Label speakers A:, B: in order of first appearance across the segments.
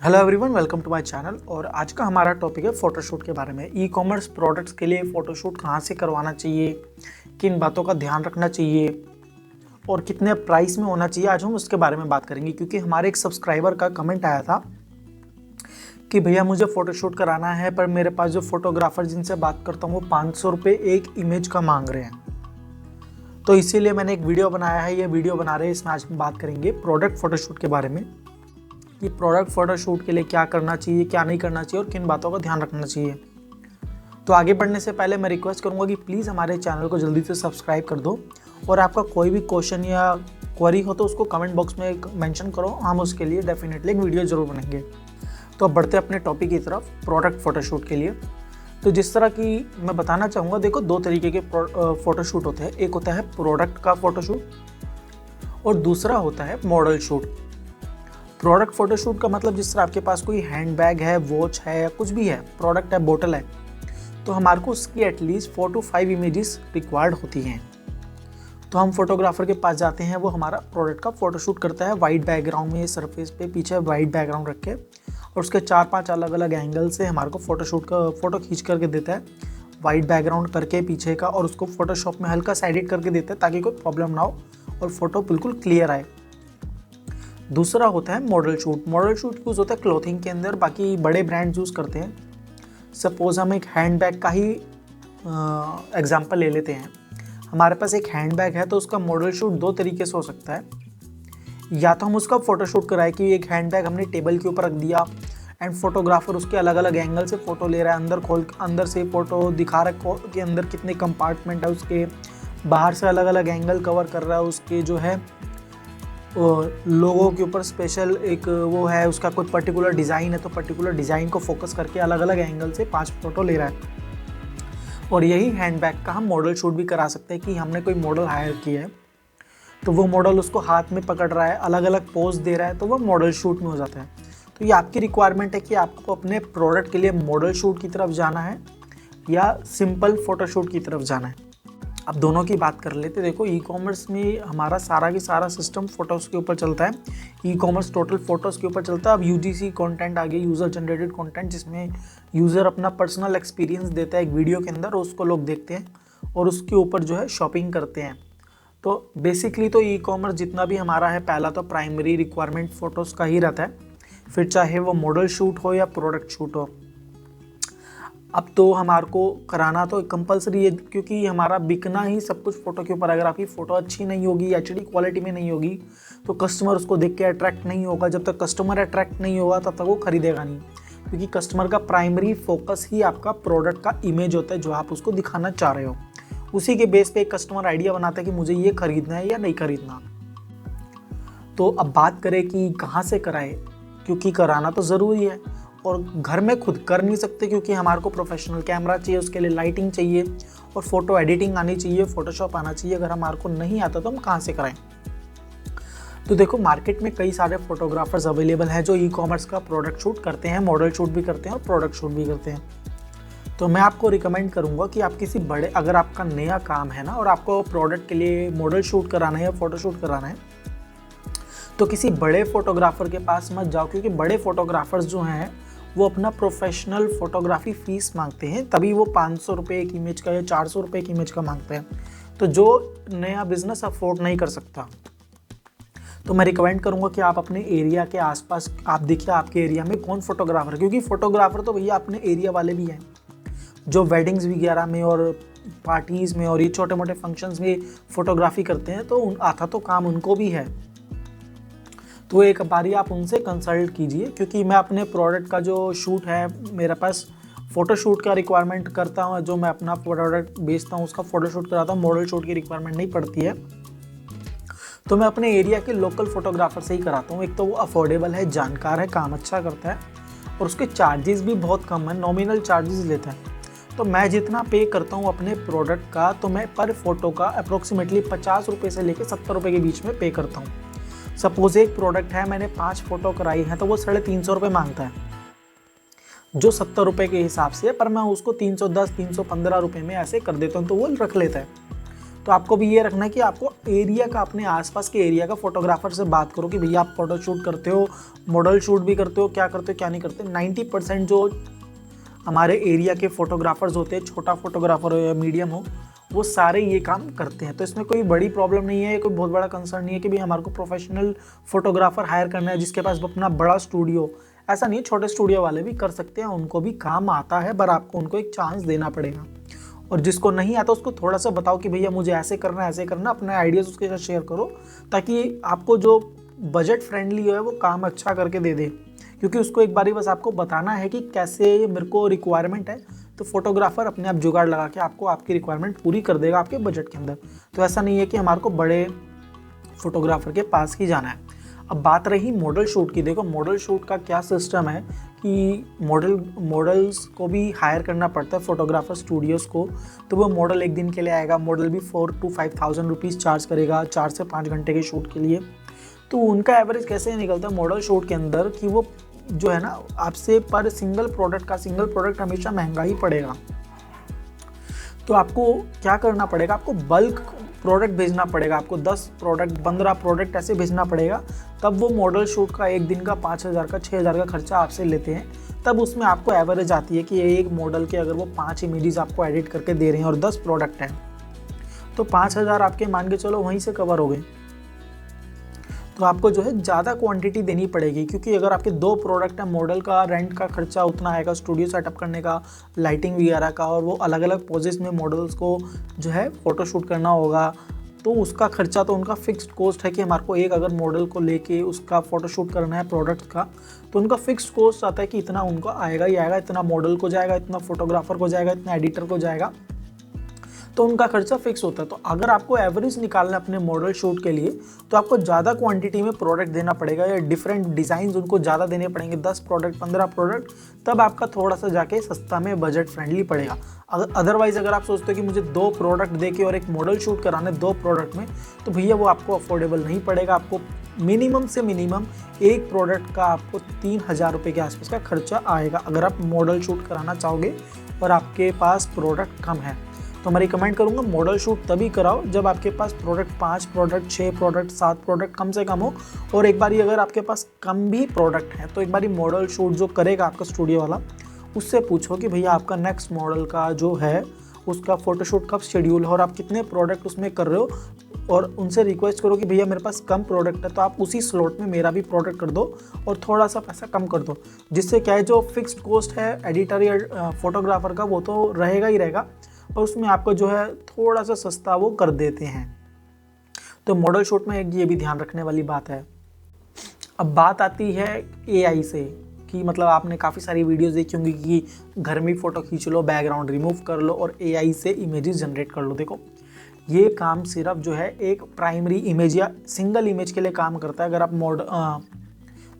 A: Hello everyone, welcome to my channel. और आज का हमारा टॉपिक है फ़ोटोशूट के बारे में। ई कॉमर्स प्रोडक्ट्स के लिए फ़ोटोशूट कहाँ से करवाना चाहिए, किन बातों का ध्यान रखना चाहिए और कितने प्राइस में होना चाहिए, आज हम उसके बारे में बात करेंगे। क्योंकि हमारे एक सब्सक्राइबर का कमेंट आया था कि भैया मुझे फ़ोटोशूट कराना है, पर मेरे पास जो फ़ोटोग्राफ़र जिनसे बात करता हूँ वो 500 रुपये एक इमेज का मांग रहे हैं। तो इसीलिए मैंने एक वीडियो बनाया है। ये वीडियो बना रहे हैं, इसमें आज हम बात करेंगे प्रोडक्ट फ़ोटोशूट के बारे में कि प्रोडक्ट फ़ोटोशूट के लिए क्या करना चाहिए, क्या नहीं करना चाहिए और किन बातों का ध्यान रखना चाहिए। तो आगे बढ़ने से पहले मैं रिक्वेस्ट करूंगा कि प्लीज़ हमारे चैनल को जल्दी से सब्सक्राइब कर दो और आपका कोई भी क्वेश्चन या क्वेरी हो तो उसको कमेंट बॉक्स में मेंशन करो, हम उसके लिए डेफिनेटली एक वीडियो ज़रूर बनाएंगे। तो अब बढ़ते अपने टॉपिक की तरफ, प्रोडक्ट फ़ोटोशूट के लिए। तो जिस तरह की मैं बताना चाहूँगा, देखो दो तरीके के फ़ोटोशूट होते हैं। एक होता है प्रोडक्ट का फ़ोटोशूट और दूसरा होता है मॉडल शूट। प्रोडक्ट फ़ोटोशूट का मतलब जिस तरह आपके पास कोई हैंड बैग है, वॉच है या कुछ भी है, प्रोडक्ट है, बोतल है, तो हमारे को उसकी एटलीस्ट 4 to 5 इमेजेस रिक्वायर्ड होती हैं। तो हम फोटोग्राफर के पास जाते हैं, वो हमारा प्रोडक्ट का फ़ोटोशूट करता है वाइट बैकग्राउंड में, सरफेस पे पीछे वाइट बैकग्राउंड रख के, और उसके 4-5 अलग अलग एंगल से हमारे को फ़ोटोशूट का फ़ोटो खींच करके देता है, वाइट बैकग्राउंड करके पीछे का, और उसको फ़ोटोशॉप में हल्का सा एडिट करके देता है ताकि कोई प्रॉब्लम ना हो और फ़ोटो बिल्कुल क्लियर आए। दूसरा होता है model shoot. Model shoot use होता है क्लोथिंग के अंदर, बाकी बड़े ब्रांड यूज़ करते हैं। सपोज़ हम एक हैंड बैग का ही एग्जांपल ले लेते हैं। हमारे पास एक हैंड बैग है तो उसका मॉडल शूट दो तरीके से हो सकता है। या तो हम उसका फ़ोटोशूट कराएं कि एक हैंड बैग हमने टेबल के ऊपर रख दिया एंड फोटोग्राफर उसके अलग अलग एंगल से फ़ोटो ले रहा है, अंदर से फ़ोटो दिखा रहा है कि अंदर कितने कंपार्टमेंट है उसके, बाहर से अलग अलग एंगल कवर कर रहा है उसके, जो है लोगों के ऊपर स्पेशल एक वो है, उसका कोई पर्टिकुलर डिज़ाइन है तो पर्टिकुलर डिज़ाइन को फोकस करके अलग अलग एंगल से 5 फोटो ले रहा है। और यही हैंडबैग का हम मॉडल शूट भी करा सकते हैं कि हमने कोई मॉडल हायर किया है तो वो मॉडल उसको हाथ में पकड़ रहा है, अलग अलग पोज दे रहा है, तो वो मॉडल शूट में हो जाता है। तो ये आपकी रिक्वायरमेंट है कि आपको अपने प्रोडक्ट के लिए मॉडल शूट की तरफ जाना है या सिंपल फ़ोटोशूट की तरफ जाना है। अब दोनों की बात कर लेते। देखो ई कॉमर्स में हमारा सारा की सारा सिस्टम फ़ोटोज़ के ऊपर चलता है। ई कॉमर्स टोटल फ़ोटोज़ के ऊपर चलता है। अब यूजीसी कंटेंट आ गया, यूज़र जनरेटेड कंटेंट, जिसमें यूज़र अपना पर्सनल एक्सपीरियंस देता है एक वीडियो के अंदर, उसको लोग देखते हैं और उसके ऊपर जो है शॉपिंग करते हैं। तो बेसिकली तो ई कॉमर्स जितना भी हमारा है, पहला तो प्राइमरी रिक्वायरमेंट फ़ोटोज़ का ही रहता है, फिर चाहे वो मॉडल शूट हो या प्रोडक्ट शूट हो। अब तो हमारे को कराना तो कंपलसरी है, क्योंकि हमारा बिकना ही सब कुछ फ़ोटो के ऊपर। अगर आपकी फ़ोटो अच्छी नहीं होगी, एचडी क्वालिटी में नहीं होगी, तो कस्टमर उसको देख के अट्रैक्ट नहीं होगा। जब तक कस्टमर अट्रैक्ट नहीं होगा तब तक वो खरीदेगा नहीं, क्योंकि कस्टमर का प्राइमरी फोकस ही आपका प्रोडक्ट का इमेज होता है जो आप उसको दिखाना चाह रहे हो। उसी के बेस पे एक कस्टमर आइडिया बनाता है कि मुझे ये खरीदना है या नहीं खरीदना। तो अब बात करें कि कहाँ से कराए, क्योंकि कराना तो ज़रूरी है और घर में खुद कर नहीं सकते, क्योंकि हमारे को प्रोफेशनल कैमरा चाहिए, उसके लिए लाइटिंग चाहिए और फ़ोटो एडिटिंग आनी चाहिए, फ़ोटोशॉप आना चाहिए। अगर हमारे को नहीं आता तो हम कहाँ से कराएं? तो देखो मार्केट में कई सारे फोटोग्राफर्स अवेलेबल हैं जो ई कॉमर्स का प्रोडक्ट शूट करते हैं, मॉडल शूट भी करते हैं और प्रोडक्ट शूट भी करते हैं। तो मैं आपको रिकमेंड करूँगा कि आप किसी बड़े, अगर आपका नया काम है ना और आपको प्रोडक्ट के लिए मॉडल शूट कराना है या फ़ोटो शूट कराना है, तो किसी बड़े फोटोग्राफर के पास मत जाओ, क्योंकि बड़े फोटोग्राफर्स जो हैं वो अपना प्रोफेशनल फ़ोटोग्राफी फ़ीस मांगते हैं, तभी वो 500 रुपये एक इमेज का या 400 रुपये एक इमेज का मांगते हैं। तो जो नया बिजनेस अफोर्ड नहीं कर सकता, तो मैं रिकमेंड करूंगा कि आप अपने एरिया के आसपास आप देखिए आपके एरिया में कौन फोटोग्राफर है, क्योंकि फोटोग्राफर तो भैया अपने एरिया वाले भी हैं जो वेडिंग्स वगैरह में और पार्टीज़ में और ये छोटे मोटे फंक्शंस में फ़ोटोग्राफी करते हैं, तो आता तो काम उनको भी है। तो एक बारी आप उनसे कंसल्ट कीजिए, क्योंकि मैं अपने प्रोडक्ट का जो शूट है, मेरे पास फ़ोटो शूट का रिक्वायरमेंट करता हूँ, जो मैं अपना प्रोडक्ट बेचता हूँ उसका फ़ोटो शूट कराता हूँ, मॉडल शूट की रिक्वायरमेंट नहीं पड़ती है। तो मैं अपने एरिया के लोकल फ़ोटोग्राफर से ही कराता हूँ। एक तो वो अफोर्डेबल है, जानकार है, काम अच्छा करता है और उसके चार्जेस भी बहुत कम है, नॉमिनल चार्जेस लेता है। तो मैं जितना पे करता हूँ अपने प्रोडक्ट का, तो मैं पर फोटो का अप्रोक्सीमेटली 50 रुपये से लेकर 70 रुपये के बीच में पे करता हूँ। सपोज एक प्रोडक्ट है, मैंने 5 फोटो कराई है, तो वो 350 रुपये मांगता है, जो 70 रुपये के हिसाब से है, पर मैं उसको 310-315 रुपये में ऐसे कर देता हूँ, तो वो रख लेता है। तो आपको भी ये रखना है कि आपको एरिया का, अपने आसपास के एरिया का फोटोग्राफर से बात करो कि भैया आप फोटो शूट करते हो, मॉडल शूट भी करते हो, क्या करते हो क्या नहीं करते। 90% जो हमारे एरिया के फोटोग्राफर्स होते हैं, छोटा फोटोग्राफर हो या मीडियम हो, वो सारे ये काम करते हैं। तो इसमें कोई बड़ी प्रॉब्लम नहीं है, कोई बहुत बड़ा कंसर्न नहीं है कि भाई हमारे को प्रोफेशनल फोटोग्राफर हायर करना है जिसके पास अपना बड़ा स्टूडियो। ऐसा नहीं है, छोटे स्टूडियो वाले भी कर सकते हैं, उनको भी काम आता है, पर आपको उनको एक चांस देना पड़ेगा। और जिसको नहीं आता उसको थोड़ा सा बताओ कि भैया मुझे ऐसे करना है, ऐसे करना, अपने आइडियाज़ उसके साथ शेयर करो, ताकि आपको जो बजट फ्रेंडली है वो काम अच्छा करके दे दे। क्योंकि उसको एक बारी बस आपको बताना है कि कैसे मेरे को रिक्वायरमेंट है, तो फोटोग्राफर अपने आप जुगाड़ लगा के आपको आपकी रिक्वायरमेंट पूरी कर देगा आपके बजट के अंदर। तो ऐसा नहीं है कि हमारे को बड़े फोटोग्राफर के पास ही जाना है। अब बात रही मॉडल शूट की। देखो मॉडल शूट का क्या सिस्टम है कि मॉडल्स को भी हायर करना पड़ता है फोटोग्राफर स्टूडियोज़ को। तो वो मॉडल एक दिन के लिए आएगा, मॉडल भी 4,000 to 5,000 रुपीज़ चार्ज करेगा 4 से 5 घंटे के शूट के लिए। तो उनका एवरेज कैसे निकलता है मॉडल शूट के अंदर कि वो जो है ना, आपसे पर सिंगल प्रोडक्ट हमेशा महंगा ही पड़ेगा। तो आपको क्या करना पड़ेगा, आपको बल्क प्रोडक्ट भेजना पड़ेगा, आपको 10 प्रोडक्ट 15 प्रोडक्ट ऐसे भेजना पड़ेगा। तब वो मॉडल शूट का एक दिन का 5,000 का 6,000 का खर्चा आपसे लेते हैं। तब उसमें आपको एवरेज आती है कि एक मॉडल के अगर वो 5 इमेजेस आपको एडिट करके दे रहे हैं और 10 प्रोडक्ट हैं, तो 5,000 आपके मान के चलो वहीं से कवर हो गए। तो आपको जो है ज़्यादा क्वांटिटी देनी पड़ेगी, क्योंकि अगर आपके 2 प्रोडक्ट हैं, मॉडल का रेंट का खर्चा उतना आएगा, स्टूडियो सेटअप करने का, लाइटिंग वगैरह का, और वो अलग अलग पोजेस में मॉडल्स को जो है फ़ोटो शूट करना होगा, तो उसका खर्चा तो उनका फिक्स्ड कॉस्ट है कि हमारे को एक अगर मॉडल को लेके उसका फ़ोटो शूट करना है प्रोडक्ट का, तो उनका फिक्स्ड कॉस्ट आता है कि इतना उनका आएगा ही आएगा, इतना मॉडल को जाएगा, इतना फोटोग्राफर को जाएगा, इतना एडिटर को जाएगा, तो उनका खर्चा फिक्स होता है। तो अगर आपको एवरेज निकालना है अपने मॉडल शूट के लिए, तो आपको ज़्यादा क्वांटिटी में प्रोडक्ट देना पड़ेगा, या डिफरेंट डिज़ाइंस उनको ज़्यादा देने पड़ेंगे, 10 प्रोडक्ट 15 प्रोडक्ट, तब आपका थोड़ा सा जाके सस्ता में बजट फ्रेंडली पड़ेगा। अदरवाइज़ अगर आप सोचते हो कि मुझे 2 प्रोडक्ट दे के और एक मॉडल शूट कराना है 2 प्रोडक्ट में, तो भैया वो आपको अफोर्डेबल नहीं पड़ेगा। आपको मिनिमम से मिनिमम एक प्रोडक्ट का आपको 3,000 रुपये के आसपास का खर्चा आएगा, अगर आप मॉडल शूट कराना चाहोगे और आपके पास प्रोडक्ट कम है। तो मैं रिकमेंड करूंगा मॉडल शूट तभी कराओ जब आपके पास प्रोडक्ट 5 प्रोडक्ट 6 प्रोडक्ट 7 प्रोडक्ट कम से कम हो। और एक बारी अगर आपके पास कम भी प्रोडक्ट है, तो एक बारी मॉडल शूट जो करेगा आपका स्टूडियो वाला, उससे पूछो कि भैया आपका नेक्स्ट मॉडल का जो है उसका फ़ोटोशूट कब शेड्यूल है और आप कितने प्रोडक्ट उसमें कर रहे हो, और उनसे रिक्वेस्ट करो कि भैया मेरे पास कम प्रोडक्ट है, तो आप उसी स्लॉट में मेरा भी प्रोडक्ट कर दो और थोड़ा सा पैसा कम कर दो। जिससे क्या है, जो फिक्स्ड कॉस्ट है एडिटर या फोटोग्राफर का वो तो रहेगा ही रहेगा, और उसमें आपको जो है थोड़ा सा सस्ता वो कर देते हैं। तो मॉडल शूट में ये भी ध्यान रखने वाली बात है। अब बात आती है एआई से, कि मतलब आपने काफ़ी सारी वीडियोस देखी होंगी कि घर में फ़ोटो खींच लो, बैकग्राउंड रिमूव कर लो और एआई से इमेजेस जनरेट कर लो। देखो ये काम सिर्फ जो है एक प्राइमरी इमेज या सिंगल इमेज के लिए काम करता है। अगर आप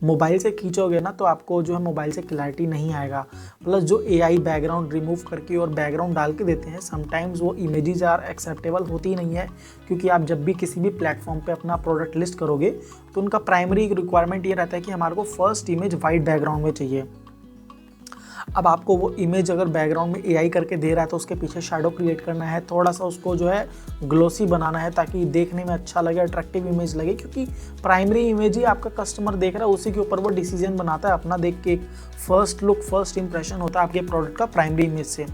A: मोबाइल से खींचोगे ना, तो आपको जो है मोबाइल से क्लैरिटी नहीं आएगा। प्लस जो एआई बैकग्राउंड रिमूव करके और बैकग्राउंड डाल के देते हैं, समटाइम्स वो इमेजेस आर एक्सेप्टेबल होती नहीं है, क्योंकि आप जब भी किसी भी प्लेटफॉर्म पे अपना प्रोडक्ट लिस्ट करोगे, तो उनका प्राइमरी रिक्वायरमेंट ये रहता है कि हमारे को फर्स्ट इमेज वाइट बैकग्राउंड में चाहिए। अब आपको वो इमेज अगर बैकग्राउंड में एआई करके दे रहा है, तो उसके पीछे शैडो क्रिएट करना है, थोड़ा सा उसको जो है ग्लोसी बनाना है ताकि देखने में अच्छा लगे, अट्रैक्टिव इमेज लगे, क्योंकि प्राइमरी इमेज ही आपका कस्टमर देख रहा है, उसी के ऊपर वो डिसीजन बनाता है अपना देख के। फर्स्ट लुक फर्स्ट इंप्रेशन होता है आपके प्रोडक्ट का प्राइमरी इमेज से,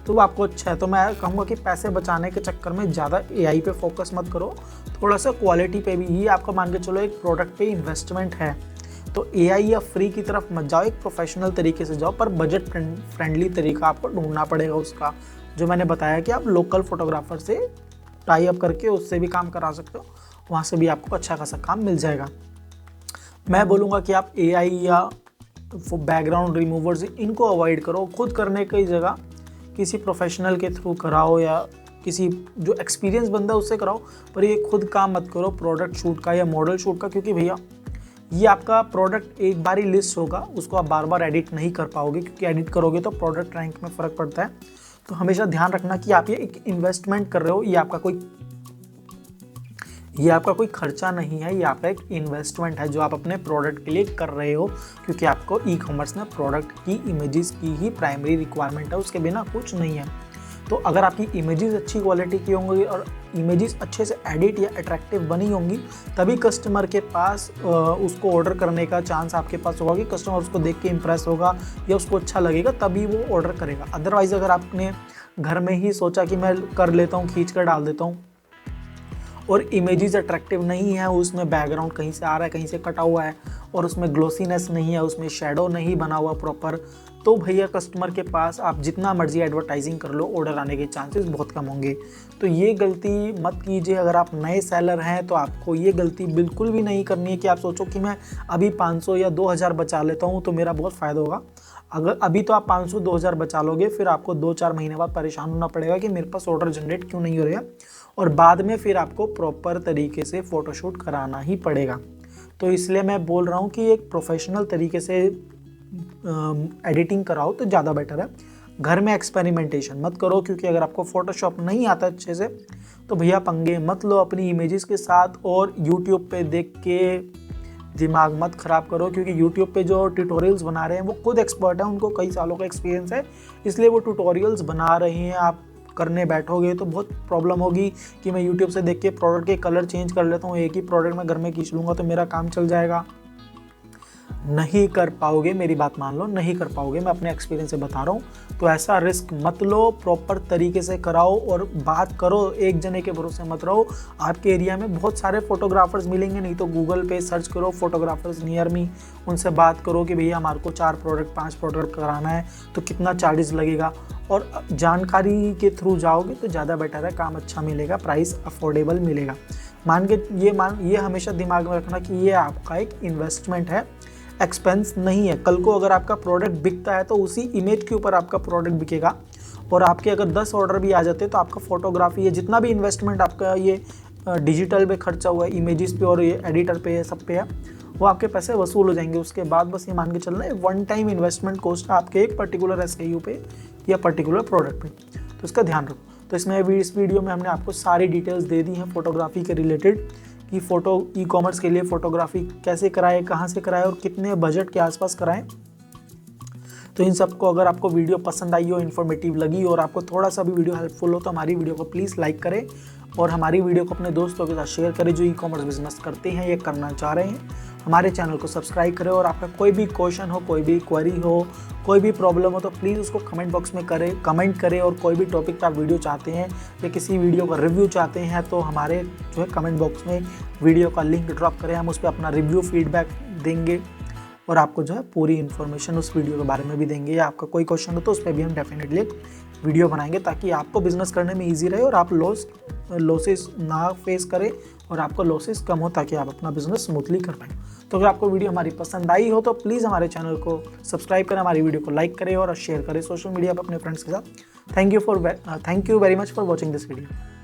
A: तो वो आपको अच्छा है। तो मैं कहूँगा कि पैसे बचाने के चक्कर में ज़्यादा एआई पे फोकस मत करो, थोड़ा सा क्वालिटी पे भी। ये आपका मान के चलो एक प्रोडक्ट पे इन्वेस्टमेंट है, तो एआई या फ्री की तरफ मत जाओ, एक प्रोफेशनल तरीके से जाओ, पर बजट फ्रेंडली तरीका आपको ढूंढना पड़ेगा उसका। जो मैंने बताया कि आप लोकल फोटोग्राफर से टाई अप करके उससे भी काम करा सकते हो, वहाँ से भी आपको अच्छा खासा काम मिल जाएगा। मैं बोलूँगा कि आप एआई या बैकग्राउंड रिमूवर्स इनको अवॉइड करो, खुद करने की जगह किसी प्रोफेशनल के थ्रू कराओ या किसी जो एक्सपीरियंस बंदा है उससे कराओ, पर ये खुद काम मत करो प्रोडक्ट शूट का या मॉडल शूट का, क्योंकि भैया ये आपका प्रोडक्ट एक बार ही लिस्ट होगा, उसको आप बार बार एडिट नहीं कर पाओगे, क्योंकि एडिट करोगे तो प्रोडक्ट रैंक में फ़र्क पड़ता है। तो हमेशा ध्यान रखना कि आप ये एक इन्वेस्टमेंट कर रहे हो, ये आपका कोई खर्चा नहीं है, ये आपका एक इन्वेस्टमेंट है जो आप अपने प्रोडक्ट के लिए कर रहे हो, क्योंकि आपको ई कॉमर्स में प्रोडक्ट की इमेजेस की ही प्राइमरी रिक्वायरमेंट है, उसके बिना कुछ नहीं है। तो अगर आपकी इमेजेस अच्छी क्वालिटी की होंगी और इमेजेस अच्छे से एडिट या अट्रैक्टिव बनी होंगी, तभी कस्टमर के पास उसको ऑर्डर करने का चांस आपके पास होगा कि कस्टमर उसको देख के इंप्रेस होगा या उसको अच्छा लगेगा, तभी वो ऑर्डर करेगा। अदरवाइज़ अगर आपने घर में ही सोचा कि मैं कर लेता हूँ, खींच कर डाल देता हूँ और इमेजेस अट्रैक्टिव नहीं है, उसमें बैकग्राउंड कहीं से आ रहा है, कहीं से कटा हुआ है और उसमें ग्लोसीनेस नहीं है, उसमें शेडो नहीं बना हुआ प्रॉपर, तो भैया कस्टमर के पास आप जितना मर्जी एडवर्टाइजिंग कर लो, ऑर्डर आने के चांसेस बहुत कम होंगे। तो ये गलती मत कीजिए। अगर आप नए सेलर हैं तो आपको ये गलती बिल्कुल भी नहीं करनी है कि आप सोचो कि मैं अभी 500 या 2000 बचा लेता हूँ तो मेरा बहुत फ़ायदा होगा। अगर अभी तो आप 500-2000 बचा लोगे, फिर आपको 2-4 महीने बाद परेशान होना पड़ेगा कि मेरे पास ऑर्डर जनरेट क्यों नहीं हो रहा, और बाद में फिर आपको प्रॉपर तरीके से फ़ोटोशूट कराना ही पड़ेगा। तो इसलिए मैं बोल रहा हूँ कि एक प्रोफेशनल तरीके से एडिटिंग कराओ तो ज़्यादा बेटर है। घर में एक्सपेरिमेंटेशन मत करो, क्योंकि अगर आपको फ़ोटोशॉप नहीं आता अच्छे से तो भैया पंगे मत लो अपनी इमेजेस के साथ, और यूट्यूब पे देख के दिमाग मत ख़राब करो, क्योंकि यूट्यूब पे जो ट्यूटोरियल्स बना रहे हैं वो खुद एक्सपर्ट हैं, उनको कई सालों का एक्सपीरियंस है, इसलिए वो ट्यूटोरियल्स बना रहे हैं। आप करने बैठोगे तो बहुत प्रॉब्लम होगी कि मैं यूट्यूब से देख के प्रोडक्ट के कलर चेंज कर लेता हूँ, एक ही प्रोडक्ट मैं घर में खींच लूँगा तो मेरा काम चल जाएगा। नहीं कर पाओगे, मेरी बात मान लो, नहीं कर पाओगे, मैं अपने एक्सपीरियंस से बता रहा हूँ। तो ऐसा रिस्क मत लो, प्रॉपर तरीके से कराओ और बात करो, एक जने के भरोसे मत रहो। आपके एरिया में बहुत सारे फोटोग्राफर्स मिलेंगे, नहीं तो गूगल पे सर्च करो फोटोग्राफर्स नियर मी, उनसे बात करो कि भैया हमारे को 4 प्रोडक्ट 5 प्रोडक्ट कराना है तो कितना चार्जेस लगेगा, और जानकारी के थ्रू जाओगे तो ज़्यादा बेटर है, काम अच्छा मिलेगा, प्राइस अफोर्डेबल मिलेगा। ये हमेशा दिमाग में रखना कि ये आपका एक इन्वेस्टमेंट है, एक्सपेंस नहीं है। कल को अगर आपका प्रोडक्ट बिकता है तो उसी इमेज के ऊपर आपका प्रोडक्ट बिकेगा, और आपके अगर 10 ऑर्डर भी आ जाते तो आपका फोटोग्राफी है, जितना भी इन्वेस्टमेंट आपका ये डिजिटल पे खर्चा हुआ है, इमेजेस पे और ये एडिटर पे है, सब पे है, वो आपके पैसे वसूल हो जाएंगे। उसके बाद बस ये मान के चलना है वन टाइम इन्वेस्टमेंट कॉस्ट है आपके एक पर्टिकुलर SKU पे या पर्टिकुलर प्रोडक्ट पे, तो इसका ध्यान रखो। तो इस वीडियो में हमने आपको सारी डिटेल्स दे दी हैं फोटोग्राफी के रिलेटेड, कि ई-कॉमर्स के लिए फ़ोटोग्राफी कैसे कराएं, कहाँ से कराएं और कितने बजट के आसपास कराएं। तो इन सबको अगर आपको वीडियो पसंद आई हो, इन्फॉर्मेटिव लगी और आपको थोड़ा सा भी वीडियो हेल्पफुल हो तो हमारी वीडियो को प्लीज़ लाइक करें और हमारी वीडियो को अपने दोस्तों के साथ शेयर करें जो ई-कॉमर्स बिजनेस करते हैं या करना चाह रहे हैं। हमारे चैनल को सब्सक्राइब करें, और आपका कोई भी क्वेश्चन हो, कोई भी क्वेरी हो, कोई भी प्रॉब्लम हो तो प्लीज़ उसको कमेंट बॉक्स में कमेंट करें। और कोई भी टॉपिक पर आप वीडियो चाहते हैं या किसी वीडियो का रिव्यू चाहते हैं तो हमारे जो है कमेंट बॉक्स में वीडियो का लिंक ड्रॉप करें, हम उस पर अपना रिव्यू फीडबैक देंगे और आपको जो है पूरी इन्फॉर्मेशन उस वीडियो के बारे में भी देंगे। या आपका कोई क्वेश्चन हो तो उस पर भी हम डेफिनेटली एक वीडियो बनाएंगे, ताकि आपको बिजनेस करने में ईजी रहे और आप लॉसेस ना फेस करें और आपको लॉसेस कम हो, ताकि आप अपना बिजनेस स्मूथली कर पाएँ। तो अगर आपको वीडियो हमारी पसंद आई हो तो प्लीज़ हमारे चैनल को सब्सक्राइब करें, हमारी वीडियो को लाइक करें और शेयर करें सोशल मीडिया पर अपने फ्रेंड्स के साथ। Thank you very much for watching this video.